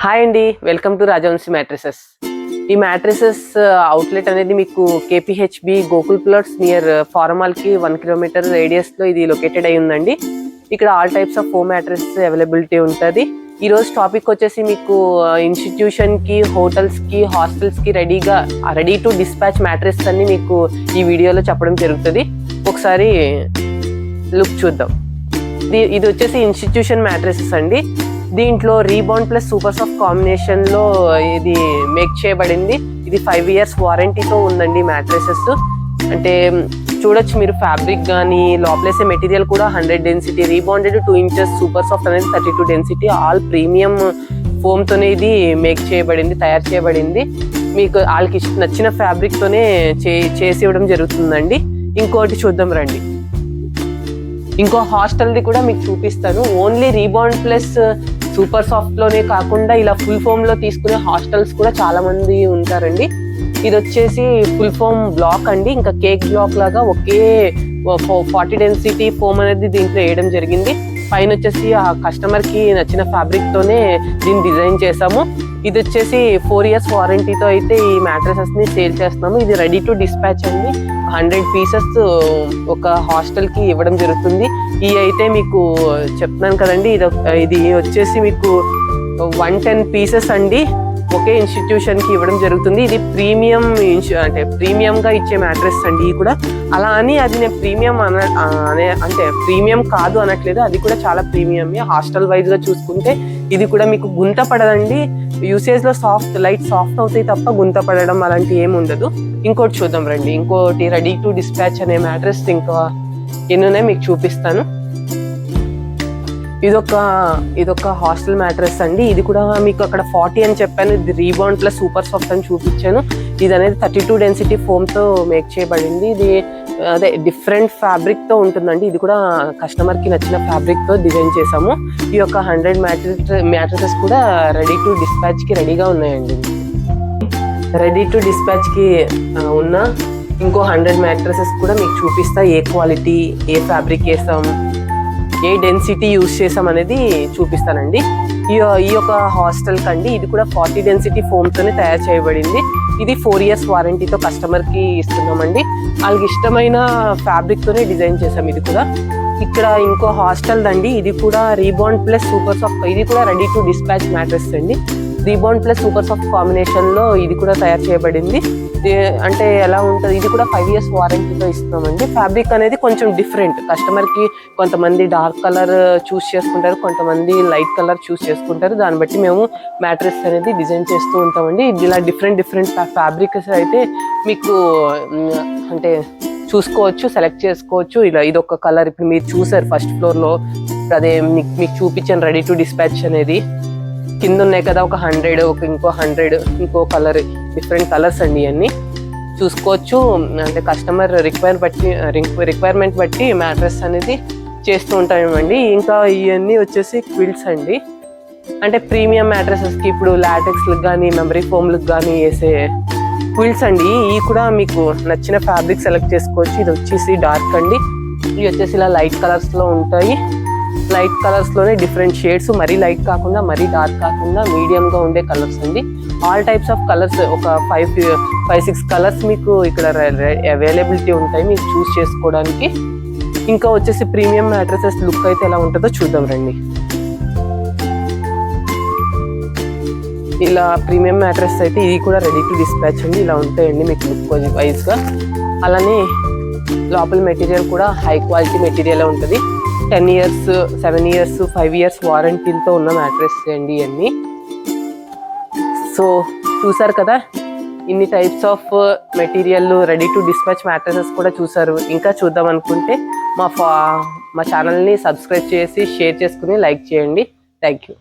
Hi అండి, welcome to Rajavamshi mattresses. ఈ mattresses outlet అనేది మీకు కేపీహెచ్బి గోకుల్ ప్లాట్స్ నియర్ ఫార్మాల్కి 1 కిలోమీటర్ రేడియస్లో ఇది లొకేటెడ్ అయి ఉందండి. ఇక్కడ all types of foam mattresses availability ఉంటుంది. ఈ రోజు టాపిక్ వచ్చేసి మీకు ఇన్స్టిట్యూషన్కి, హోటల్స్కి, హాస్టల్స్కి రెడీ టు డిస్పాచ్ మ్యాట్రిసెస్ అన్ని మీకు ఈ వీడియోలో చెప్పడం జరుగుతుంది. ఒకసారి లుక్ చూద్దాం. ఇది వచ్చేసి ఇన్స్టిట్యూషన్ మ్యాట్రిసెస్ అండి. దీంట్లో రీబౌండ్ ప్లస్ సూపర్ సాఫ్ట్ కాంబినేషన్లో ఇది మేక్ చేయబడింది. ఇది 5 years వారంటీతో ఉందండి మ్యాట్రిసెస్. అంటే చూడొచ్చు మీరు, ఫ్యాబ్రిక్ కానీ లోపలేసే మెటీరియల్ కూడా 100 density, rebounded 2 inches, super soft అనేది 32 డెన్సిటీ, ఆల్ ప్రీమియం ఫోమ్తోనే ఇది మేక్ చేయబడింది, తయారు చేయబడింది. మీకు వాళ్ళకి నచ్చిన ఫ్యాబ్రిక్తోనే చేసి ఇవ్వడం జరుగుతుందండి. ఇంకోటి చూద్దాం రండి. ఇంకో హాస్టల్ది కూడా మీకు చూపిస్తాను. ఓన్లీ రీబౌండ్ ప్లస్ సూపర్ సాఫ్ట్లోనే కాకుండా ఇలా ఫుల్ ఫోమ్లో తీసుకునే హాస్టల్స్ కూడా చాలా మంది ఉంటారండి. ఇది వచ్చేసి ఫుల్ ఫోమ్ బ్లాక్ అండి. ఇంకా కేక్ బ్లాక్ లాగా ఒకే 40 డెన్సిటీ ఫోమ్ అనేది దీంట్లో వేయడం జరిగింది. పైన వచ్చేసి ఆ కస్టమర్కి నచ్చిన ఫ్యాబ్రిక్తోనే దీన్ని డిజైన్ చేసాము. ఇది వచ్చేసి 4 years వారంటీతో అయితే ఈ మ్యాట్రిసెస్ని సేల్ చేస్తున్నాము. ఇది రెడీ టు డిస్పాచ్ అండి. 100 pieces ఒక హాస్టల్కి ఇవ్వడం జరుగుతుంది. ఇవి అయితే మీకు చెప్తున్నాను కదండి, ఇది వచ్చేసి మీకు 110 pieces అండి ఒకే ఇన్స్టిట్యూషన్కి ఇవ్వడం జరుగుతుంది. ఇది ప్రీమియం అంటే ప్రీమియంగా ఇచ్చే మ్యాట్రెస్ అండి. ఇది కూడా అలా అని అది నేను ప్రీమియం అంటే ప్రీమియం కాదు అనట్లేదు, అది కూడా చాలా ప్రీమియమే. హాస్టల్ వైజ్గా చూసుకుంటే ఇది కూడా మీకు గుంత పడదండి. యూసేజ్లో లైట్ సాఫ్ట్ అవుతాయి తప్ప గుంత పడడం అలాంటి ఏమి ఉండదు. ఇంకోటి చూద్దాం రండి. ఇంకోటి రెడీ టు డిస్పాచ్ అనే మ్యాట్రెస్ ఇంకా ఎన్నునే మీకు చూపిస్తాను. ఇదొక హాస్టల్ మ్యాట్రెస్ అండి. ఇది కూడా మీకు అక్కడ 40 అని చెప్పాను, ఇది రీబౌండ్ ప్లస్ సూపర్ సాఫ్ట్ అని చూపించాను. ఇది అనేది 32 డెన్సిటీ ఫోమ్తో మేక్ చేయబడింది. ఇది అదే డిఫరెంట్ ఫ్యాబ్రిక్తో ఉంటుందండి. ఇది కూడా కస్టమర్కి నచ్చిన ఫ్యాబ్రిక్తో డిజైన్ చేసాము. ఈ యొక్క 100 మ్యాట్రిసెస్ కూడా రెడీ టు డిస్పాచ్కి రెడీగా ఉన్నాయండి. రెడీ టు డిస్పాచ్కి ఉన్న ఇంకో 100 మ్యాట్రిసెస్ కూడా మీకు చూపిస్తా. ఏ క్వాలిటీ, ఏ ఫ్యాబ్రిక్ వేసాం, ఏ డెన్సిటీ యూజ్ చేసాం అనేది చూపిస్తానండి. ఈ యొక్క హాస్టల్ కండి ఇది కూడా 40 డెన్సిటీ ఫోమ్తోనే తయారు చేయబడింది. ఇది 4 years వారంటీతో కస్టమర్కి ఇస్తున్నామండి. వాళ్ళకి ఇష్టమైన ఫ్యాబ్రిక్తోనే డిజైన్ చేసాం. ఇది కూడా ఇక్కడ ఇంకో హాస్టల్ అండి. ఇది కూడా రీబౌండ్ ప్లస్ సూపర్ సాఫ్ట్, ఇది కూడా రెడీ టు డిస్పాచ్ మ్యాట్రెస్ అండి. రీబౌండ్ ప్లస్ సూపర్ సాఫ్ట్ కాంబినేషన్లో ఇది కూడా తయారు చేయబడింది. అంటే ఎలా ఉంటుంది, ఇది కూడా 5 years వారంటీతో ఇస్తున్నామండి. ఫ్యాబ్రిక్ అనేది కొంచెం డిఫరెంట్. కస్టమర్కి కొంతమంది డార్క్ కలర్ చూస్ చేసుకుంటారు, కొంతమంది లైట్ కలర్ చూస్ చేసుకుంటారు. దాన్ని బట్టి మేము మ్యాట్రెస్ అనేది డిజైన్ చేస్తూ ఉంటామండి. ఇలా డిఫరెంట్ ఫ్యాబ్రిక్స్ అయితే మీకు అంటే చూసుకోవచ్చు, సెలెక్ట్ చేసుకోవచ్చు. ఇలా ఇదొక కలర్ ఇప్పుడు మీరు చూసారు ఫస్ట్ ఫ్లోర్లో, అదే మీకు చూపించాను రెడీ టు డిస్పాచ్ అనేది. కింద ఉన్నాయి కదా ఒక 100, ఇంకో 100, ఇంకో కలర్, డిఫరెంట్ కలర్స్ అండి. ఇవన్నీ చూసుకోవచ్చు. అంటే కస్టమర్ రిక్వైర్మెంట్ బట్టి మ్యాట్రెస్ అనేది చేస్తూ ఉంటామండి. ఇంకా ఇవన్నీ వచ్చేసి క్విల్ట్స్ అండి. అంటే ప్రీమియం మ్యాట్రెసెస్కి ఇప్పుడు లాటెక్స్లకు కానీ మెమరీ ఫోమ్లకు కానీ వేసే క్విల్ట్స్ అండి. ఇవి కూడా మీకు నచ్చిన ఫ్యాబ్రిక్ సెలెక్ట్ చేసుకోవచ్చు. ఇది వచ్చేసి డార్క్ అండి. ఇవి వచ్చేసి ఇలా లైట్ కలర్స్లో ఉంటాయి. లైట్ కలర్స్లోనే డిఫరెంట్ షేడ్స్, మరీ లైట్ కాకుండా మరీ డార్క్ కాకుండా మీడియంగా ఉండే కలర్స్ అండి. ఆల్ టైప్స్ ఆఫ్ కలర్స్, ఒక 5-6 కలర్స్ మీకు ఇక్కడ అవైలబిలిటీ ఉంటాయి మీకు చూస్ చేసుకోవడానికి. ఇంకా వచ్చేసి ప్రీమియం మ్యాట్రెసెస్ లుక్ అయితే ఎలా ఉంటుందో చూద్దాం రండి. ఇలా ప్రీమియం మ్యాట్రెస్ అయితే ఇది కూడా రెడీ టు డిస్పాచ్ అండి. ఇలా ఉంటాయండి మీకు లుక్ వైజ్గా. అలానే లోపల మెటీరియల్ కూడా హై క్వాలిటీ మెటీరియల్ ఉంటుంది. 10 years, 7 years, 5 years వారంటీలతో ఉన్న మ్యాట్రెస్ అండి ఇవన్నీ. సో చూసారు కదా, ఇన్ని types of material ready to dispatch mattresses కూడా చూసారు. ఇంకా చూద్దాం అనుకుంటే మా ఛానల్ని సబ్స్క్రైబ్ చేసి షేర్ చేసుకుని లైక్ చేయండి. Thank you.